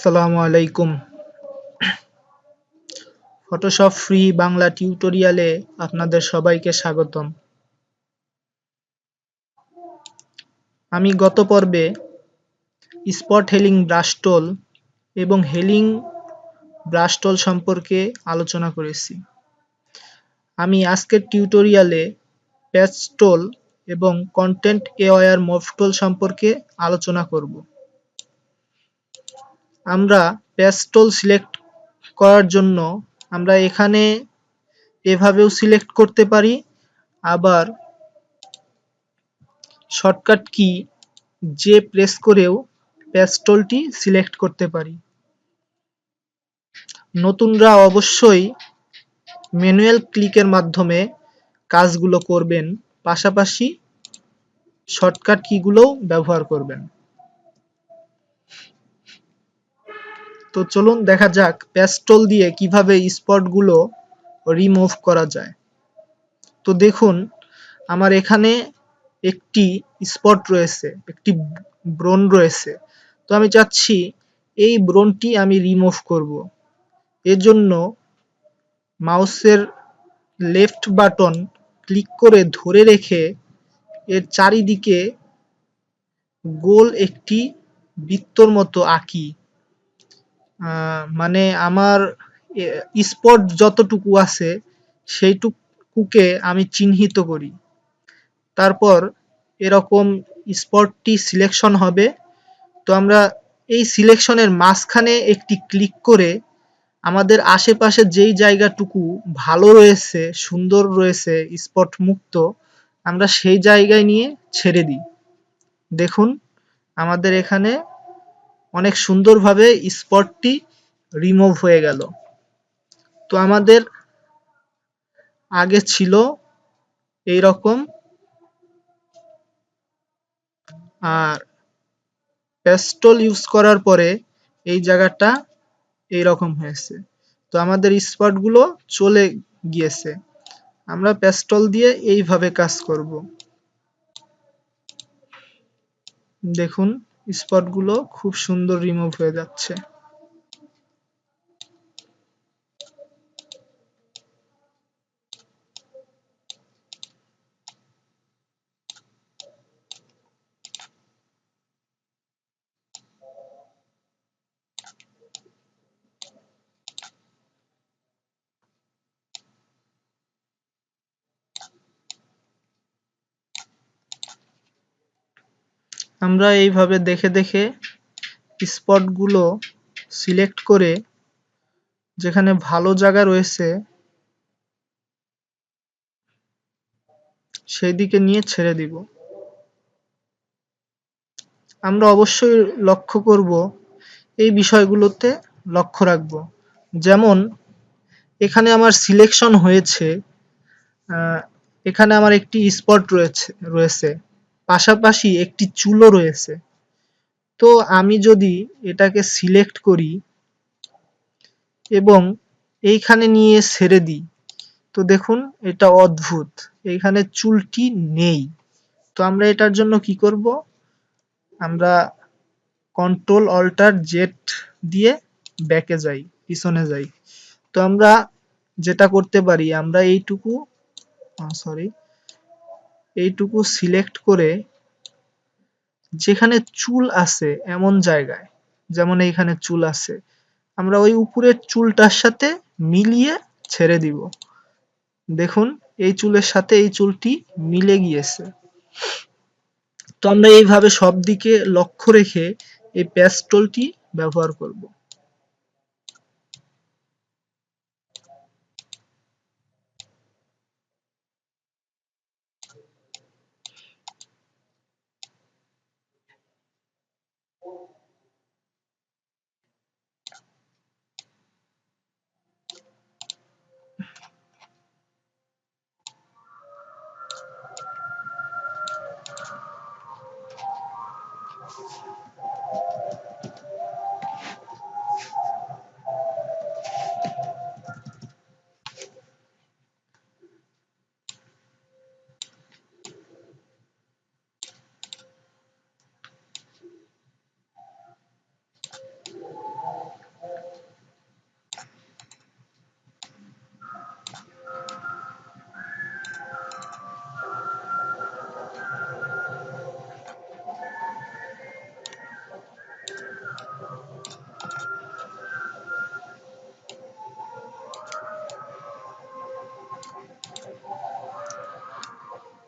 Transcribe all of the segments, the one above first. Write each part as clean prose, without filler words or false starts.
আসসালামু আলাইকুম। Photoshop free Bangla টিউটোরিয়ালে আপনাদের সবাইকে স্বাগতম। আমি গত পর্বে স্পট হেলিং ব্রাশ টুল এবং হেলিং ব্রাশ টুল সম্পর্কে আলোচনা করেছি। আমি আজকের টিউটোরিয়ালে প্যাচ টুল এবং কন্টেন্ট এওয়ার মুভ টুল সম্পর্কে আলোচনা করব। আমরা প্যাচ টুল সিলেক্ট করার জন্য আমরা এখানে এভাবেও সিলেক্ট করতে পারি, আবার শর্টকাট কি জে প্রেস করেও প্যাচ টুলটি সিলেক্ট করতে পারি। নতুনরা অবশ্যই ম্যানুয়াল ক্লিকের মাধ্যমে কাজগুলো করবেন, পাশাপাশি শর্টকাট কিগুলোও ব্যবহার করবেন। তো চলুন দেখা যাক প্যাচ টুল দিয়ে কিভাবে স্পটগুলো রিমুভ করা যায়। তো দেখুন আমার এখানে একটি স্পট রয়েছে, একটি ব্রণ রয়েছে। তো আমি চাচ্ছি এই ব্রণটি আমি রিমুভ করব। এর জন্য মাউসের লেফট বাটন ক্লিক করে ধরে রেখে এর চারিদিকে গোল একটি বৃত্তর মতো আঁকি। মানে আমার স্পট যতটুকু আছে সেইটুকুকে আমি চিহ্নিত করি। তারপর এরকম স্পটটি সিলেকশন হবে। তো আমরা এই সিলেকশনের মাঝখানে একটি ক্লিক করে আমাদের আশেপাশে যেই জায়গাটুকু ভালো রয়েছে, সুন্দর রয়েছে, স্পট মুক্ত, আমরা সেই জায়গায় নিয়ে ছেড়ে দিই। দেখুন আমাদের এখানে অনেক সুন্দরভাবে স্পটটি রিমুভ হয়ে গেল। তো আমাদের আগে ছিল এই রকম, আর পেস্টল ইউজ করার পরে এই জায়গাটা এই রকম হয়েছে। তো আমাদের স্পটগুলো চলে গিয়েছে। আমরা পেস্টল দিয়ে এইভাবে কাজ করব। দেখুন স্পটগুলো খুব সুন্দর রিমুভ হয়ে যাচ্ছে। আমরা এইভাবে দেখে দেখে স্পটগুলো সিলেক্ট করে যেখানে ভালো জায়গা রয়েছে সেই দিকে নিয়ে ছেড়ে দিব। আমরা অবশ্যই লক্ষ্য করব, এই বিষয়গুলোতে লক্ষ্য রাখব। যেমন এখানে আমার সিলেকশন হয়েছে, এখানে আমার একটি স্পট রয়েছে, পাশাপাশি একটি চুলও রয়েছে। তো আমি যদি এটাকে সিলেক্ট করি এবং এইখানে নিয়ে ছেড়ে দিই, তো দেখুন এটা অদ্ভুত, এইখানে চুলটি নেই। তো আমরা এটার জন্য কি করব, আমরা কন্ট্রোল অল্টার জেড দিয়ে ব্যাকে যাই, পিছনে যাই। তো আমরা যেটা করতে পারি, আমরা এইটুকু সিলেক্ট করে যেখানে চুল আছে এমন জায়গায়, যেমন এইখানে চুল আছে, আমরা ওই উপরের চুলটার সাথে মিলিয়ে ছেড়ে দিব। দেখুন এই চুলের সাথে এই চুলটি মিলে গিয়েছে। তো আমরা এইভাবে সব দিকে লক্ষ্য রেখে এই প্যাচ টুলটি ব্যবহার করব।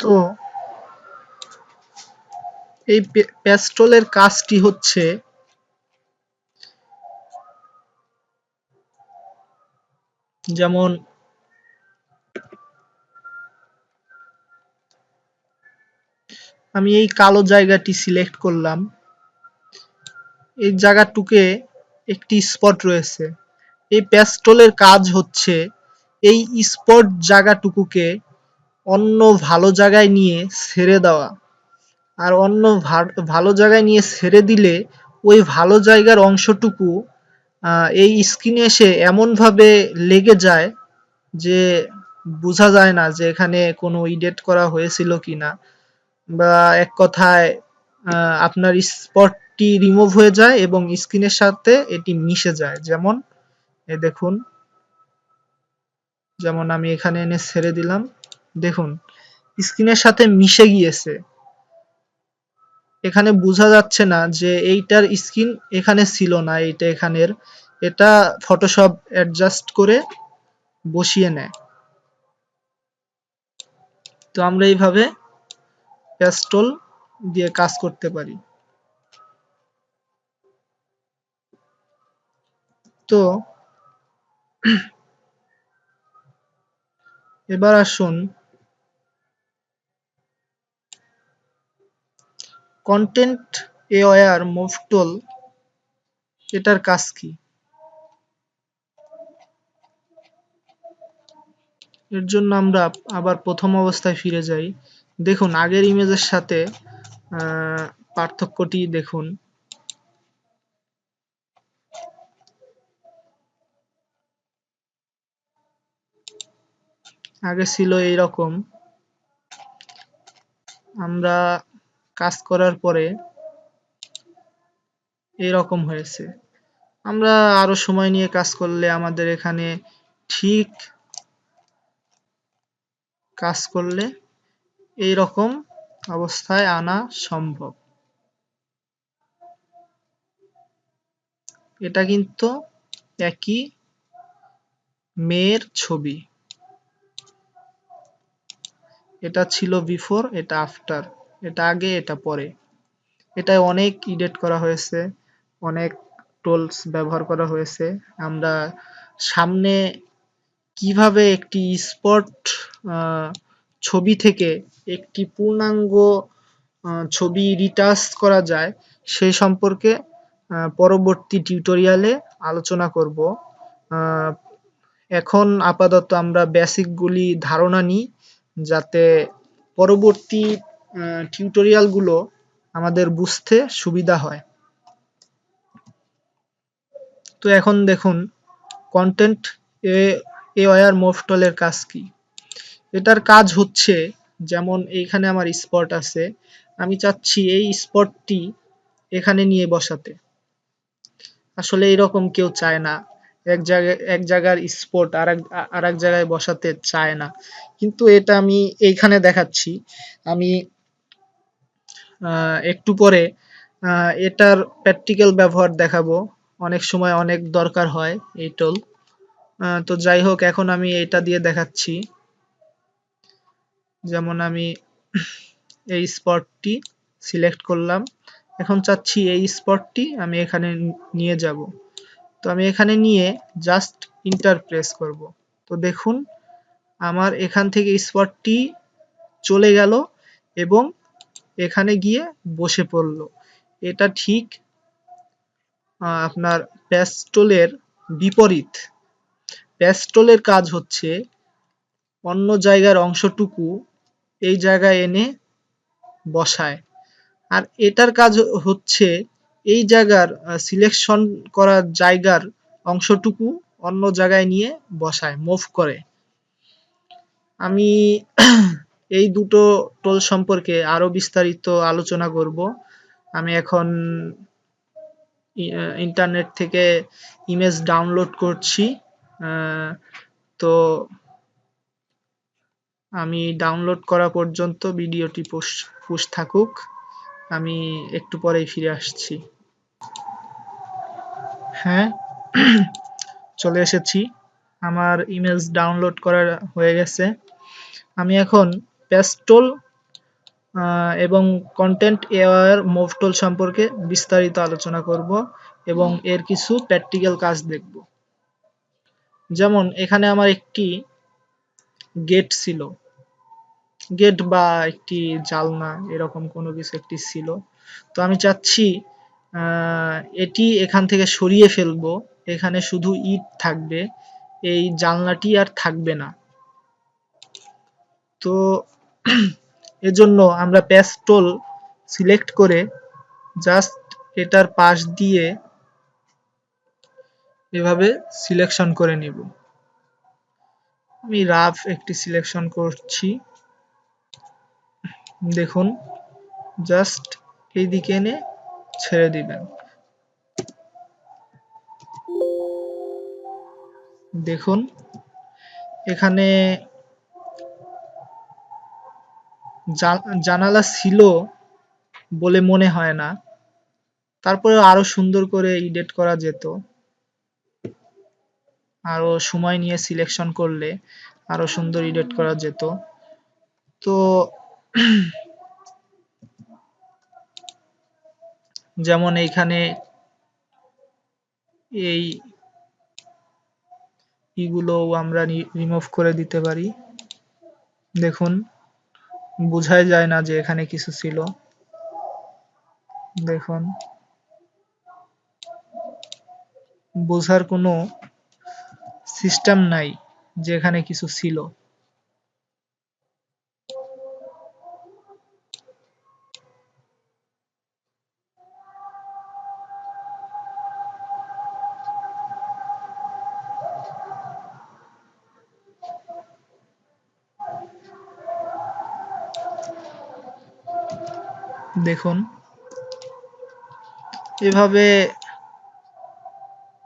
তো এই প্যাস্টলের কাজটি হচ্ছে যেমন আমি এই কালো জায়গাটি সিলেক্ট করলাম, এই জায়গাটুকে একটি স্পট রয়েছে। এই প্যাস্টলের কাজ হচ্ছে এই স্পট জায়গাটুকুকে অন্য ভালো জায়গায় নিয়ে ছেড়ে দেওয়া। আর অন্য ভালো জায়গায় নিয়ে ছেড়ে দিলে ওই ভালো জায়গার অংশটুকু এই স্ক্রিনে এসে এমনভাবে লেগে যায় যে বোঝা যায় না যে এখানে কোনো এডিট করা হয়েছিল কিনা, বা এক কথায় আপনার স্পটটি রিমুভ হয়ে যায় এবং স্ক্রিনের সাথে এটি মিশে যায়। যেমন এই দেখুন, যেমন আমি এখানে এনে ছেড়ে দিলাম, দেখুন স্ক্রিনের সাথে মিশে গিয়েছে। এখানে বোঝা যাচ্ছে না যে এইটার স্ক্রিন এখানে ছিল না, এইটা এখানের, এটা ফটোশপ অ্যাডজাস্ট করে বসিয়ে নেয়। তো আমরা এইভাবে প্যাস্টল দিয়ে কাজ করতে পারি। তো এবার আসুন কন্টেন্ট এওয়ার মুভ টুল, এটার কাজ কি? এর জন্য আমরা আবার প্রথম অবস্থায় ফিরে যাই। দেখুন আগের ইমেজের সাথে পার্থক্যটি দেখুন। আগে ছিল এইরকম, আমরা কাজ করার পরে এইরকম হয়েছে। আমরা আরো সময় নিয়ে কাজ করলে আমাদের এখানে ঠিক কাজ করলে এইরকম অবস্থায় আনা সম্ভব। এটা কিন্তু একই মেয়ের ছবি। এটা ছিল বিফোর, এটা আফটার, এটা আগে, এটা পরে। এটায় অনেক এডিট করা হয়েছে, অনেক টুলস ব্যবহার করা হয়েছে। আমরা সামনে কিভাবে একটি স্পট ছবি থেকে একটি পূর্ণাঙ্গ ছবি রিটাচ করা যায় সেই সম্পর্কে পরবর্তী টিউটোরিয়ালে আলোচনা করব। এখন আপাতত আমরা বেসিকগুলি ধারণা নিই, যাতে পরবর্তী টিউটোরিয়ালগুলো আমাদের বুঝতে সুবিধা হয়। তো এখন দেখুন কন্টেন্ট এওয়ার মুভ টুলের কাজ কি। এটার কাজ হচ্ছে যেমন এইখানে আমার স্পট আছে, আমি চাচ্ছি এই স্পটটি এখানে নিয়ে বসাতে। আসলে এরকম কেউ চায় না, এক জায়গার স্পট আর এক জায়গায় বসাতে চায় না, কিন্তু এটা আমি এইখানে দেখাচ্ছি। আমি একটু পরে এটার প্র্যাকটিক্যাল ব্যবহার দেখাবো, অনেক সময় অনেক দরকার হয় এই টুল। তো যাই হোক, এখন আমি এটা দিয়ে দেখাচ্ছি। যেমন আমি এই স্পটটি সিলেক্ট করলাম, এখন চাচ্ছি এই স্পটটি আমি এখানে নিয়ে যাব। তো আমি এখানে নিয়ে জাস্ট ইন্টার প্রেস করব। তো দেখুন আমার এখান থেকে স্পটটি চলে গেল এবং এখানে গিয়ে বসে পড়ল। এটা ঠিক আপনার প্যাস্টলের বিপরীত। প্যাস্টলের কাজ হচ্ছে অন্য জায়গার অংশটুকু এই জায়গায় এনে বসায়, আর এটার কাজ হচ্ছে এই জায়গার সিলেকশন করা জায়গার অংশটুকু অন্য জায়গায় নিয়ে বসায়, মুভ করে। আমি এই দুটো টুল সম্পর্কে আরো বিস্তারিত আলোচনা করব। আমি এখন ইন্টারনেট থেকে ইমেজ ডাউনলোড করছি। তো আমি ডাউনলোড করা পর্যন্ত ভিডিওটি পুশ থাকুক, আমি একটু পরেই ফিরে আসছি। হ্যাঁ, চলে এসেছি, আমার ইমেজ ডাউনলোড করা হয়ে গেছে। আমি এখন প্যাস্টল এবং কন্টেন্ট এওয়ার মুভ টুল সম্পর্কে বিস্তারিত আলোচনা করব এবং এর কিছু প্র্যাকটিক্যাল কাজ দেখব। যেমন এখানে আমার একটি গেট ছিল, গেট বা একটি জালনা এরকম কোনো কিছু একটি ছিল। তো আমি চাচ্ছি এটি এখান থেকে সরিয়ে ফেলবো, এখানে শুধু ইট থাকবে, এই জানলাটি আর থাকবে না। তো এজন্য আমরা প্যাস্টল সিলেক্ট করে জাস্ট এটার পাশ দিয়ে এভাবে সিলেকশন করে নিব। আমি রাফ একটি সিলেকশন করছি, দেখুন জাস্ট এই দিকে এনে ছেড়ে দিবেন। দেখুন এখানে জানালা ছিল বলে মনে হয় না, তারপরে আরো সুন্দর করে এডিট করা যেত, আরো সময় নিয়ে সিলেকশন করলে আরো সুন্দর এডিট করা যেত। তো যেমন এইখানে এই ইগুলো আমরা রিমুভ করে দিতে পারি। দেখুন বোঝাই যায় না যে এখানে কিছু ছিল। দেখুন বোঝার কোনো সিস্টেম নাই যে এখানে কিছু ছিল। দেখুন এভাবে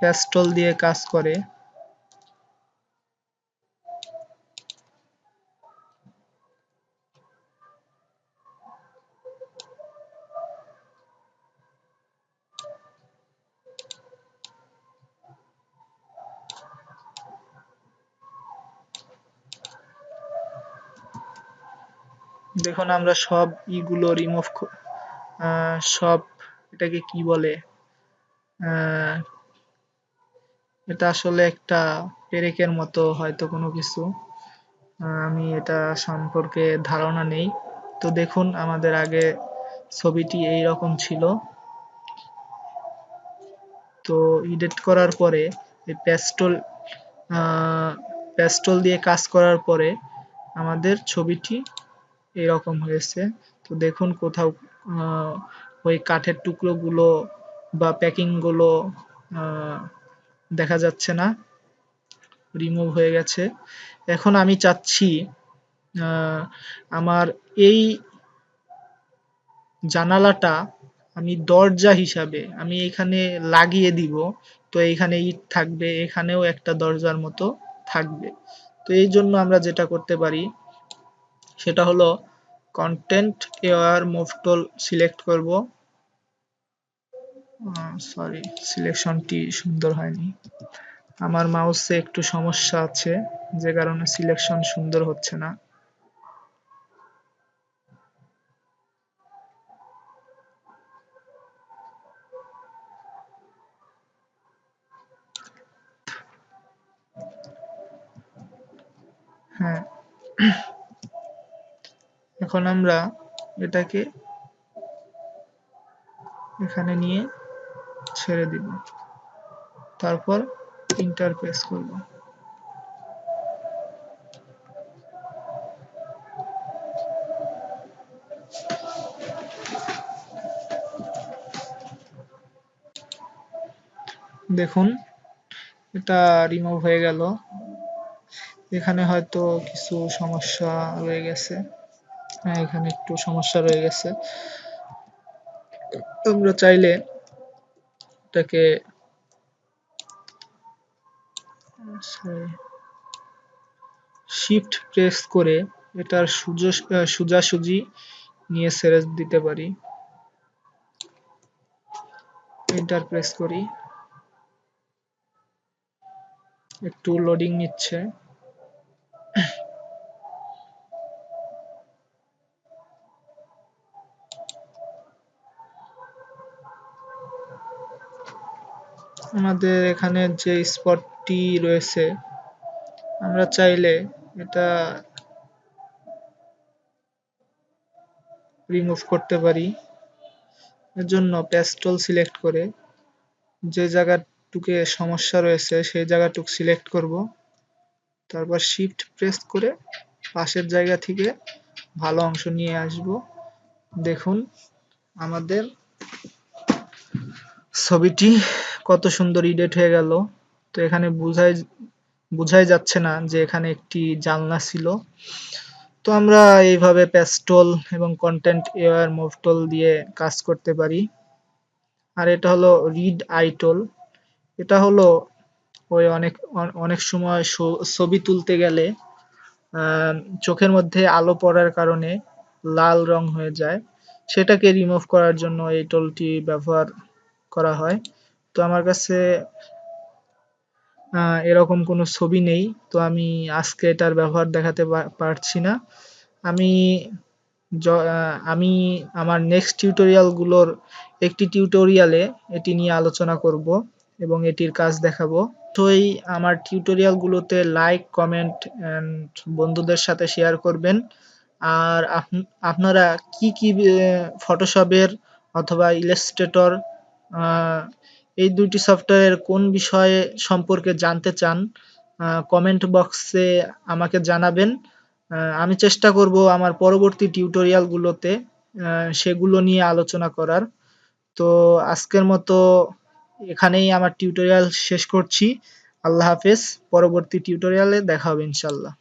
প্যাস্টল দিয়ে কাজ করে। দেখুন আমরা সব ইগুলো রিমুভ, সব এটাকে কি বলে, আহ, এটা আসলে একটা পেরেকের মতো হয়তো কোনো কিছু, আমি এটা সম্পর্কে ধারণা নেই। তো দেখুন আমাদের আগে ছবিটি এই রকম ছিল, তো এডিট করার পরে এই প্যাস্টল দিয়ে কাজ করার পরে আমাদের ছবিটি এরকম হয়েছে। তো দেখুন কোথাও ওই কাঠের টুকরোগুলো বা প্যাকিংগুলো দেখা যাচ্ছে না, রিমুভ হয়ে গেছে। এখন আমি চাচ্ছি আমার এই জানালাটা আমি দরজা হিসাবে আমি এখানে লাগিয়ে দিব। তো এইখানে ইট থাকবে, এখানেও একটা দরজার মতো থাকবে। তো এই জন্য আমরা যেটা করতে পারি সেটা হলো কন্টেন্ট এওয়ার মুভ টুল সিলেক্ট করব। সরি, সিলেকশনটি সুন্দর হয়নি, আমার মাউসে একটু সমস্যা আছে যে কারণে সিলেকশন সুন্দর হচ্ছে না। হ্যাঁ, এখন আমরা এটাকে এখানে নিয়ে ছেড়ে দিব, তারপর ইন্টার প্রেস করব। দেখুন এটা রিমুভ হয়ে গেল, এখানে হয়তো কিছু সমস্যা রয়ে গেছে। হ্যাঁ, এখানে একটু সমস্যা রয়ে গেছে। আমরা চাইলে এটাকে শিফট প্রেস করে এটার সোজাসুজি নিয়ে ছেড়ে দিতে পারি। এন্টার প্রেস করি, একটু লোডিং নিচ্ছে। আমাদের এখানে যে স্পটটি রয়েছে আমরা চাইলে এটা রিমুভ করতে পারি। এর জন্য পেস্টল সিলেক্ট করে যে জায়গাটুকে সমস্যা রয়েছে সেই জায়গাটুক সিলেক্ট করব, তারপর শিফট প্রেস করে পাশের জায়গা থেকে ভালো অংশ নিয়ে আসব। দেখুন আমাদের ছবিটি কত সুন্দর এডিট হয়ে গেল। তো এখানে বোঝাই যাচ্ছে না যে এখানে একটি জানলা ছিল। তো আমরা এইভাবে পেস্টল এবং কন্টেন্ট এওয়ার মুভ টুল দিয়ে কাজ করতে পারি। আর এটা হলো রিড আই টুল। এটা হলো ওই অনেক সময় ছবি তুলতে গেলে আহ, চোখের মধ্যে আলো পড়ার কারণে লাল রং হয়ে যায়, সেটাকে রিমুভ করার জন্য এই টুলটি ব্যবহার করা হয়। তো আমার কাছে এরকম কোনো ছবি নেই, তো আমি আজকে এটার ব্যবহার দেখাতে পারছি না। আমি আমি আমার নেক্সট টিউটোরিয়ালগুলোর একটি টিউটোরিয়ালে এটি নিয়ে আলোচনা করব এবং এটির কাজ দেখাবো। অবশ্যই আমার টিউটোরিয়ালগুলোতে লাইক, কমেন্ট এন্ড বন্ধুদের সাথে শেয়ার করবেন। আর আপনারা কি ফটোশপের অথবা ইলাস্ট্রেটর এই দুইটি সফটওয়্যারের কোন বিষয়ে সম্পর্কে জানতে চান কমেন্ট বক্সে আমাকে জানাবেন। আমি চেষ্টা করব আমার পরবর্তী টিউটোরিয়ালগুলোতে সেগুলো নিয়ে আলোচনা করার। তো আজকের মতো এখানেই আমার টিউটোরিয়াল শেষ করছি। আল্লাহ হাফেজ। পরবর্তী টিউটোরিয়ালে দেখা হবে ইনশাল্লাহ।